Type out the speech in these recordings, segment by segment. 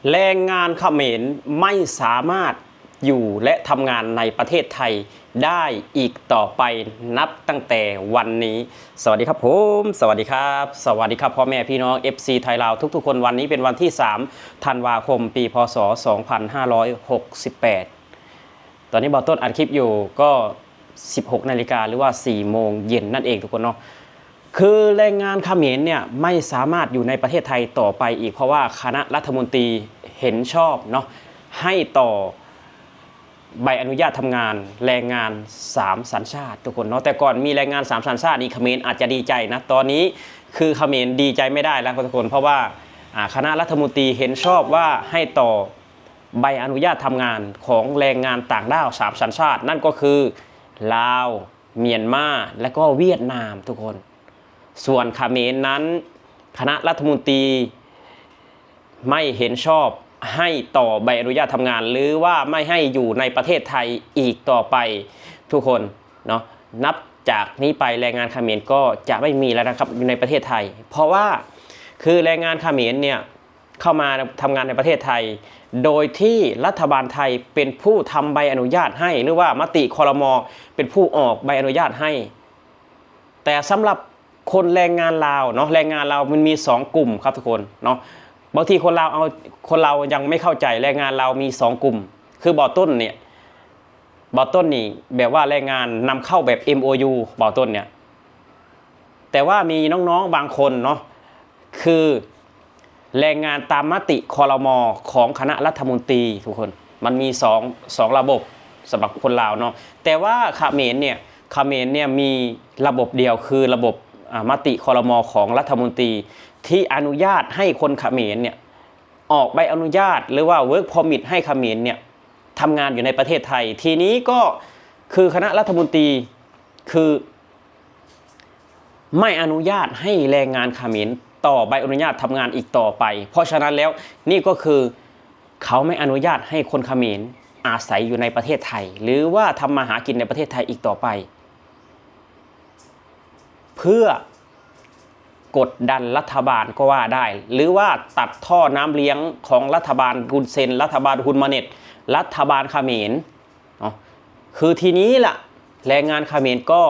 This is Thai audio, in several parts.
แรงงานเขมรไม่สามารถอยู่และทำงานในประเทศไทยได้อีกต่อไปนับตั้งแต่วันนี้สวัสดีครับผมสวัสดีครับสวัสดีครับพ่อแม่พี่น้อง FC ไทยลาวทุกๆคนวันนี้เป็นวันที่3ธันวาคมปีพศ2568ตอนนี้บอต้นอัดคลิปอยู่ก็16 นาฬิกาหรือว่า4 โมงเย็นนั่นเองทุกคนเนาะคือแรงงานเขมรเนี่ยไม่สามารถอยู่ในประเทศไทยต่อไปอีกเพราะว่าคณะรัฐมนตรีเห็นชอบเนาะให้ต่อใบอนุญาตทำงานแรงงาน3 สัญชาติทุกคนเนาะแต่ก่อนมีแรงงาน3 สัญชาตินี่เขมรอาจจะดีใจนะตอนนี้คือเขมรดีใจไม่ได้แล้วทุกคนเพราะว่าคณะรัฐมนตรีเห็นชอบว่าให้ต่อใบอนุญาตทำงานของแรงงานต่างด้าว3 สัญชาตินั่นก็คือลาวเมียนมาและก็เวียดนามทุกคนส่วนเขมรนั้นคณะรัฐมนตรีไม่เห็นชอบให้ต่อใบอนุญาตทำงานหรือว่าไม่ให้อยู่ในประเทศไทยอีกต่อไปทุกคนเนาะนับจากนี้ไปแรงงานเขมรก็จะไม่มีแล้วนะครับอยู่ในประเทศไทยเพราะว่าคือแรงงานเขมรเนี่ยเข้ามาทำงานในประเทศไทยโดยที่รัฐบาลไทยเป็นผู้ทำใบอนุญาตให้หรือว่ามติครม.เป็นผู้ออกใบอนุญาตให้แต่สำหรับคนแรงงานลาวเนาะแรงงานลาวมันมี2 กลุ่มครับทุกคนเนาะบางทีคนเรายังไม่เข้าใจแรงงานเรามี2 กลุ่มคือบ่อต้นนี่แบบว่าแรงงานนำเข้าแบบ MOU บ่อต้นเนี่ยแต่ว่ามีน้องๆบางคนเนาะคือแรงงานตามมติครม.ของคณะรัฐมนตรีทุกคนมันมี2 ระบบสำหรับคนลาวเนาะแต่ว่าเขมรเนี่ยมีระบบเดียวคือระบบมติครม.ของรัฐมนตรีที่อนุญาตให้คนเขมรเนี่ยออกใบอนุญาตหรือว่า work permit ให้เขมรเนี่ยทำงานอยู่ในประเทศไทยทีนี้ก็คือคณะรัฐมนตรีคือไม่อนุญาตให้แรงงานเขมรต่อใบอนุญาตทำงานอีกต่อไปเพราะฉะนั้นแล้วนี่ก็คือเขาไม่อนุญาตให้คนเขมรอาศัยอยู่ในประเทศไทยหรือว่าทำมาหากินในประเทศไทยอีกต่อไปเพื่อกดดันรัฐบาลก็ว่าได้หรือว่าตัดท่อน้ำเลี้ยงของรัฐบาลฮุนเซนรัฐบาลฮุนมาเน็ตรัฐบาลเขมรเนาะคือทีนี้ล่ะแรงงานเขมรก็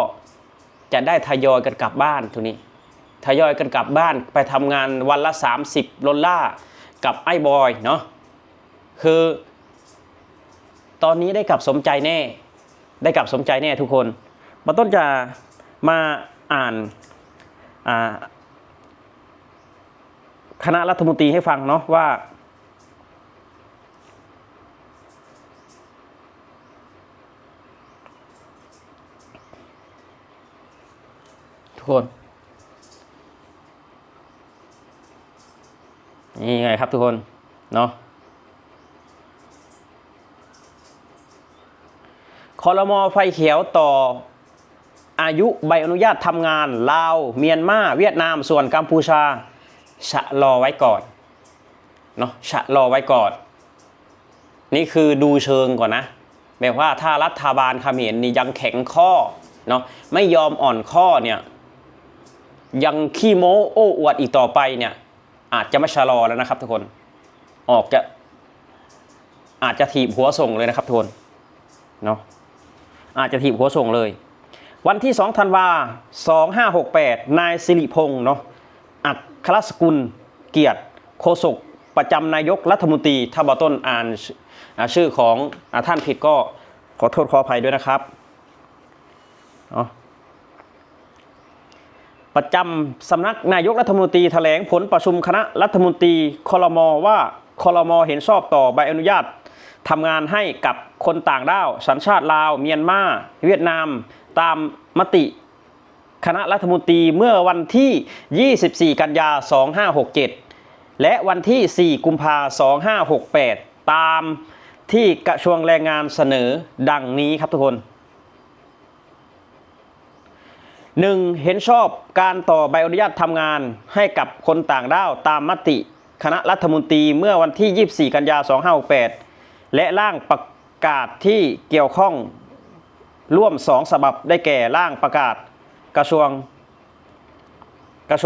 จะได้ทยอยกันกลับบ้านทีนี้ทยอยกันกลับบ้านไปทำงานวันละ$30กับไอ้บอยเนาะคือตอนนี้ได้กลับสมใจแน่ทุกคนมาต้นจะมาอ่านคณะรัฐมนตรีให้ฟังเนาะว่าทุกคนนี่ไงครับทุกคนเนาะครม.ไฟเขียวต่ออายุใบอนุญาตทำงานลาวเมียนมาเวียดนามส่วนกัมพูชาชะลอไว้ก่อนเนาะชะลอไว้ก่อนนี่คือดูเชิงก่อนนะแบบว่าถ้ารัฐบาลเขมรนี่ยังแข็งข้อเนาะไม่ยอมอ่อนข้อเนี่ยยังขี้โม้โอ้อวดอีกต่อไปเนี่ยอาจจะไม่ชะลอแล้วนะครับทุกคนอาจจะถีบหัวส่งเลยนะครับทุกคนเนาะอาจจะถีบหัวส่งเลยวันที่2 ธันวา2568นายสิริพงษ์เนาะอัครสกุลเกียรติโฆษกประจำนายกรัฐมนตรีถ้าบอต้นอ่านชื่อของท่านผิดก็ขอโทษขออภัยด้วยนะครับประจำสำนักนายกรัฐมนตรีแถลงผลประชุมคณะรัฐมนตรีครม.ว่าครม.เห็นชอบต่อใบอนุญาตทำงานให้กับคนต่างด้าวสัญชาติลาวเมียนมาเวียดนามตามมติคณะรัฐมนตรีเมื่อวันที่24 กันยายน 2567และวันที่4 กุมภาพันธ์ 2568ตามที่กระทรวงแรงงานเสนอดังนี้ครับทุกคน 1. เห็นชอบการต่อใบอนุญาตทำงานให้กับคนต่างด้าวตามมติคณะรัฐมนตรีเมื่อวันที่24 กันยายน 2568และร่างประกาศที่เกี่ยวข้องร่วม2 ฉบับได้แก่ร่างประกาศกระทรว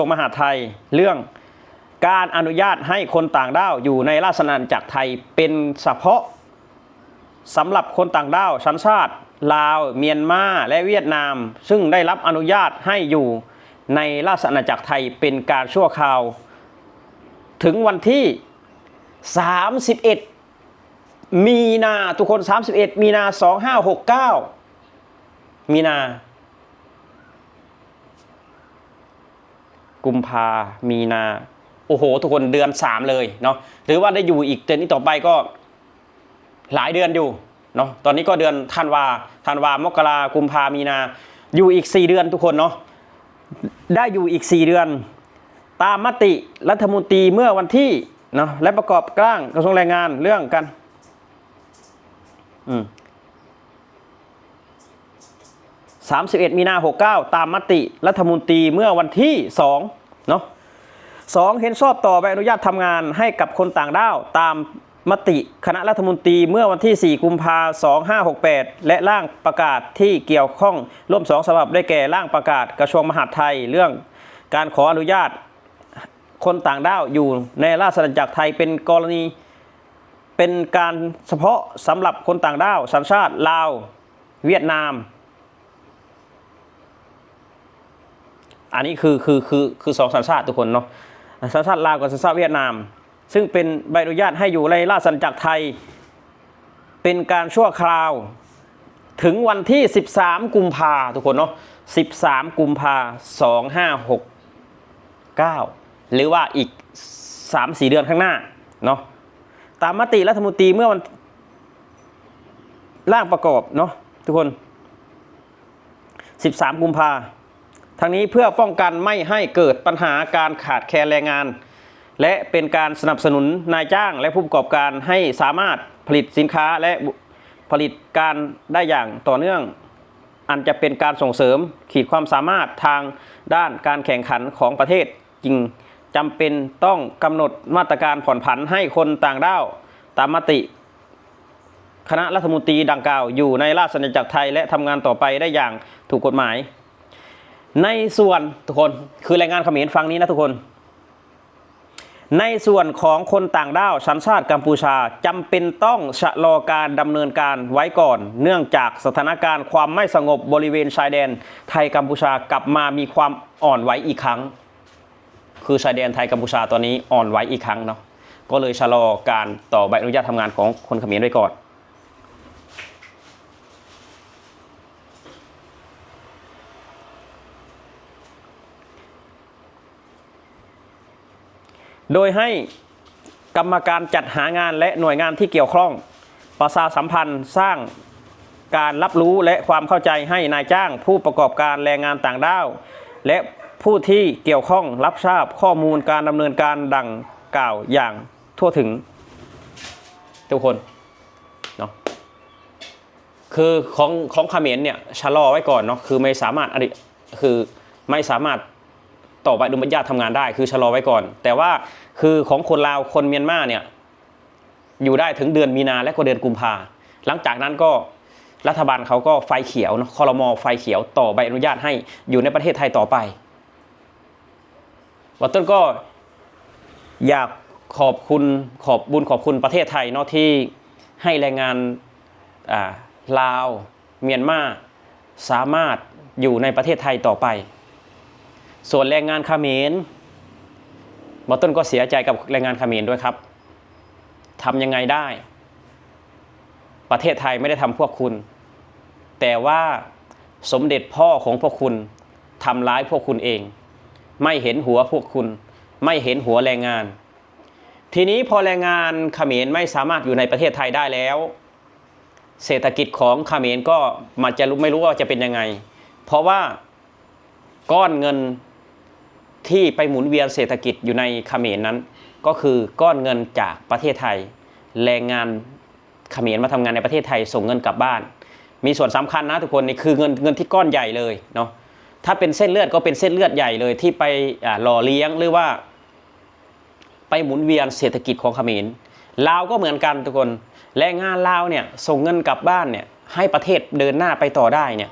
งมหาดไทยเรื่อง การอนุญาตให้คนต่างด้าวอยู่ในราชอาณาจักรไทยเป็นเฉพาะสำหรับคนต่างด้าวสัญชาติลาวเมียนมาและเวียดนามซึ่งได้รับอนุญาตให้อยู่ในราชอาณาจักรไทยเป็นการชั่วคราวถึงวันที่31มีนาทุกคน31มีนา2569มีนากุมภามีนาโอ้โหทุกคนเดือน3เลยเนาะหรือว่าได้อยู่อีกเดือนนี้ต่อไปก็หลายเดือนอยู่เนาะตอนนี้ก็เดือนธันวามกรากุมภามีนาอยู่อีก4เดือนทุกคนเนาะได้อยู่อีก4เดือนตามมติรัฐมนตรีเมื่อวันที่เนาะและประกอบร่างกระทรวงแรงงานเรื่องกัน31มีนา69ตามมติรัฐมนตรีเมื่อวันที่2เนาะ2เห็นชอบต่อใบอนุญาตทำงานให้กับคนต่างด้าวตามมติคณะรัฐมนตรีเมื่อวันที่4กุมภาพันธ์2568และร่างประกาศที่เกี่ยวข้องร่วม2ฉบับได้แก่ร่างประกาศกระทรวงมหาดไทยเรื่องการขออนุญาตคนต่างด้าวอยู่ในราชอาณาจักรไทยเป็นกรณีเป็นการเฉพาะสำหรับคนต่างด้าวสัญชาติลาวเวียดนามอันนี้คือ2สัญชาติทุกคนเนาะสัญชาติลาวกับสัญชาติเวียดนามซึ่งเป็นใบอนุญาตให้อยู่ในราชอาณาจักรไทยเป็นการชั่วคราวถึงวันที่13กุมภาทุกคนเนาะ13กุมภา2569หรือว่าอีก 3-4 เดือนข้างหน้าเนาะตามมติรัฐมนตรีเมื่อวันร่างประกอบเนาะทุกคน13กุมภาทั้งนี้เพื่อป้องกันไม่ให้เกิดปัญหาการขาดแคลนแรงงานและเป็นการสนับสนุนนายจ้างและผู้ประกอบการให้สามารถผลิตสินค้าและผลิตการได้อย่างต่อเนื่องอันจะเป็นการส่งเสริมขีดความสามารถทางด้านการแข่งขันของประเทศจริงจำเป็นต้องกำหนดมาตรการผ่อนผันให้คนต่างด้าวตามมติคณะรัฐมนตรีดังกล่าวอยู่ในราชอาณาจักรไทยและทำงานต่อไปได้อย่างถูกกฎหมายในส่วนทุกคนคือแรงงานเขมรฟังนี้นะทุกคนในส่วนของคนต่างด้าวสัญชาติกัมพูชาจำเป็นต้องชะลอการดำเนินการไว้ก่อนเนื่องจากสถานการณ์ความไม่สงบบริเวณชายแดนไทยกัมพูชากลับมามีความอ่อนไหวอีกครั้งคือชายแดนไทยกัมพูชาตอนนี้อ่อนไหวอีกครั้งเนาะก็เลยชะลอการต่อใบอนุญาตทำงานของคนเขมรไว้ก่อนโดยให้กรรมการจัดหางานและหน่วยงานที่เกี่ยวข้องประชาสัมพันธ์สร้างการรับรู้และความเข้าใจให้นายจ้างผู้ประกอบการแรงงานต่างด้าวและผู้ที่เกี่ยวข้องรับทราบข้อมูลการดำเนินการดังกล่าวอย่างทั่วถึงทุกคนเนาะคือของเขมรเนี่ยชะลอไว้ก่อนเนาะคือไม่สามารถคือไม่สามารถต่อใบอนุญาตทำงานได้คือชะลอไว้ก่อนแต่ว่าคือของคนลาวคนเมียนมาเนี่ยอยู่ได้ถึงเดือนมีนาและก็เดือนกุมภาหลังจากนั้นก็รัฐบาลเขาก็ไฟเขียวนะครม.ไฟเขียวต่อใบอนุญาตให้อยู่ในประเทศไทยต่อไปวัตต้นก็อยากขอบคุณประเทศไทยเนาะที่ให้แรงงานลาวเมียนมาสามารถอยู่ในประเทศไทยต่อไปส่วนแรงงานเขมรบอต้นก็เสียใจกับแรงงานเขมรด้วยครับทำยังไงได้ประเทศไทยไม่ได้ทำพวกคุณแต่ว่าสมเด็จพ่อของพวกคุณทำร้ายพวกคุณเองไม่เห็นหัวพวกคุณไม่เห็นหัวแรงงานทีนี้พอแรงงานเขมรไม่สามารถอยู่ในประเทศไทยได้แล้วเศรษฐกิจของเขมรก็มันจะไม่รู้ว่าจะเป็นยังไงเพราะว่าก้อนเงินที่ไปหมุนเวียนเศรษฐกิจอยู่ในเขมรนั้นก็คือก้อนเงินจากประเทศไทยแรงงานเขมรมาทำงานในประเทศไทยส่งเงินกลับบ้านมีส่วนสำคัญนะทุกคนนี่คือเงินที่ก้อนใหญ่เลยเนาะถ้าเป็นเส้นเลือดก็เป็นเส้นเลือดใหญ่เลยที่ไปหล่อเลี้ยงหรือว่าไปหมุนเวียนเศรษฐกิจของเขมรลาวก็เหมือนกันทุกคนแรงงานลาวเนี่ยส่งเงินกลับบ้านเนี่ยให้ประเทศเดินหน้าไปต่อได้เนี่ย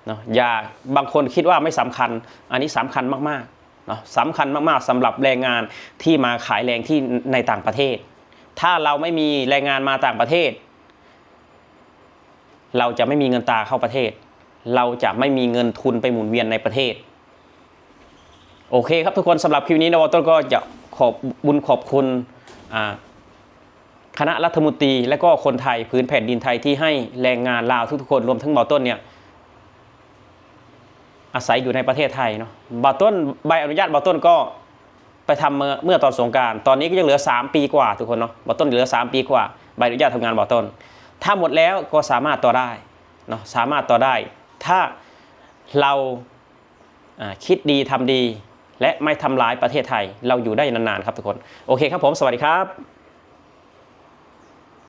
เนาะอย่าบางคนคิดว่าไม่สำคัญอันนี้สำคัญมากๆ สำคัญมากๆสำหรับแรงงานที่มาขายแรงที่ในต่างประเทศถ้าเราไม่มีแรงงานมาต่างประเทศเราจะไม่มีเงินตราเข้าประเทศเราจะไม่มีเงินทุนไปหมุนเวียนในประเทศโอเคครับทุกคนสำหรับคลิปนี้นะวอต้นก็จะขอบคุณคณะรัฐมนตรีและก็คนไทยพื้นแผ่นดินไทยที่ให้แรงงานลาวทุกๆคนรวมทั้งบอต้นเนี่ยอาศัยอยู่ในประเทศไทยเนาะบอต้นใบอนุญาตบอต้นก็ไปทำเมื่อตอนสงกรานต์ตอนนี้ก็ยังเหลือ3 ปีกว่าทุกคนเนาะบอต้นเหลือ3 ปีกว่าใบอนุญาตทำงานบอต้นถ้าหมดแล้วก็สามารถต่อได้เนาะสามารถต่อได้ถ้าเราคิดดีทำดีและไม่ทำร้ายประเทศไทยเราอยู่ได้นานๆครับทุกคนโอเคครับผมสวัสดีครับ